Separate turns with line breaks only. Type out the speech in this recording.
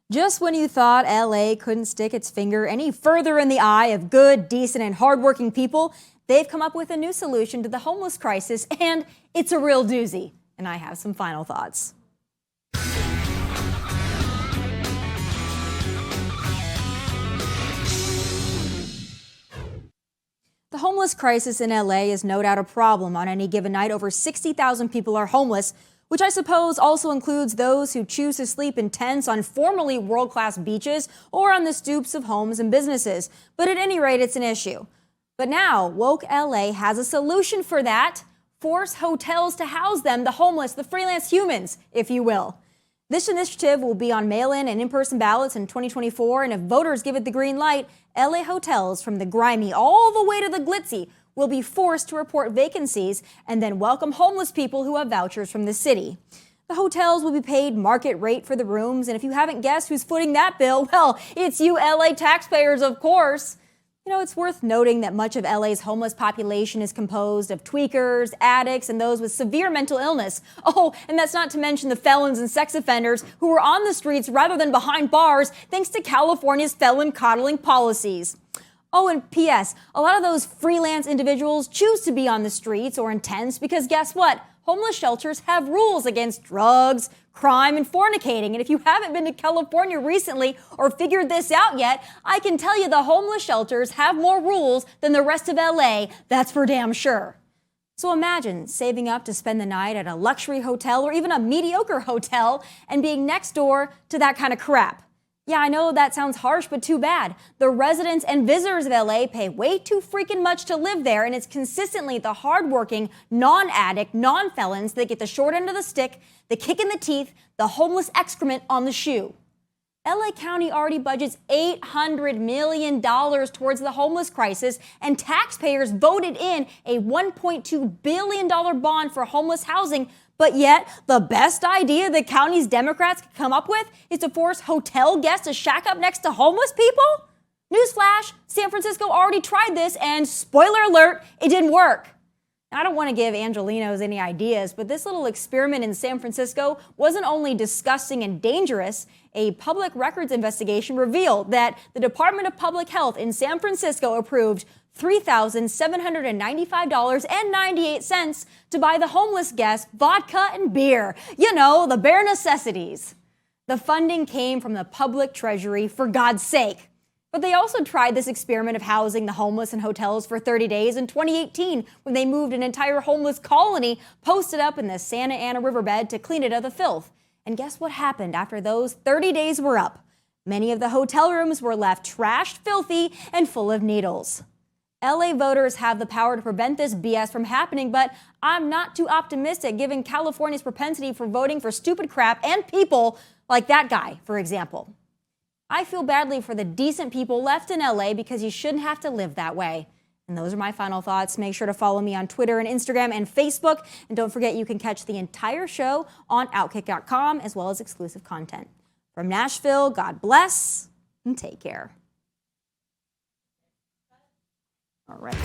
Just when you thought LA couldn't stick its finger any further in the eye of good, decent, and hardworking people, they've come up with a new solution to the homeless crisis, and it's a real doozy. And I have some final thoughts. The homeless crisis in LA is no doubt a problem. On any given night, over 60,000 people are homeless, which I suppose also includes those who choose to sleep in tents on formerly world-class beaches or on the stoops of homes and businesses. But at any rate, it's an issue. But now, woke LA has a solution for that. Force hotels to house them, the homeless, the freelance humans, if you will. This initiative will be on mail-in and in-person ballots in 2024, and if voters give it the green light, LA hotels from the grimy all the way to the glitzy will be forced to report vacancies and then welcome homeless people who have vouchers from the city. The hotels will be paid market rate for the rooms, and if you haven't guessed who's footing that bill, well, it's you LA taxpayers, of course. You know, it's worth noting that much of LA's homeless population is composed of tweakers, addicts, and those with severe mental illness. Oh, and that's not to mention the felons and sex offenders who are on the streets rather than behind bars thanks to California's felon coddling policies. Oh, and P.S., a lot of those freelance individuals choose to be on the streets or in tents because guess what? Homeless shelters have rules against drugs, crime, and fornicating. And if you haven't been to California recently or figured this out yet, I can tell you the homeless shelters have more rules than the rest of LA, that's for damn sure. So imagine saving up to spend the night at a luxury hotel or even a mediocre hotel and being next door to that kind of crap. Yeah, I know that sounds harsh, but too bad. The residents and visitors of LA pay way too freaking much to live there, and it's consistently the hardworking, non-addict, non-felons that get the short end of the stick, the kick in the teeth, the homeless excrement on the shoe. LA County already budgets $800 million towards the homeless crisis, and taxpayers voted in a $1.2 billion bond for homeless housing. But yet, the best idea the county's Democrats could come up with is to force hotel guests to shack up next to homeless people? Newsflash, San Francisco already tried this, and spoiler alert, it didn't work. Now, I don't want to give Angelenos any ideas, but this little experiment in San Francisco wasn't only disgusting and dangerous. A public records investigation revealed that the Department of Public Health in San Francisco approved $3,795.98 to buy the homeless guests vodka and beer. You know, the bare necessities. The funding came from the public treasury, for God's sake. But they also tried this experiment of housing the homeless in hotels for 30 days in 2018 when they moved an entire homeless colony posted up in the Santa Ana riverbed to clean it of the filth. And guess what happened after those 30 days were up? Many of the hotel rooms were left trashed, filthy, and full of needles. LA voters have the power to prevent this BS from happening, but I'm not too optimistic given California's propensity for voting for stupid crap and people like that guy, for example. I feel badly for the decent people left in LA because you shouldn't have to live that way. And those are my final thoughts. Make sure to follow me on Twitter and Instagram and Facebook. And don't forget you can catch the entire show on Outkick.com as well as exclusive content. From Nashville, God bless and take care. All right.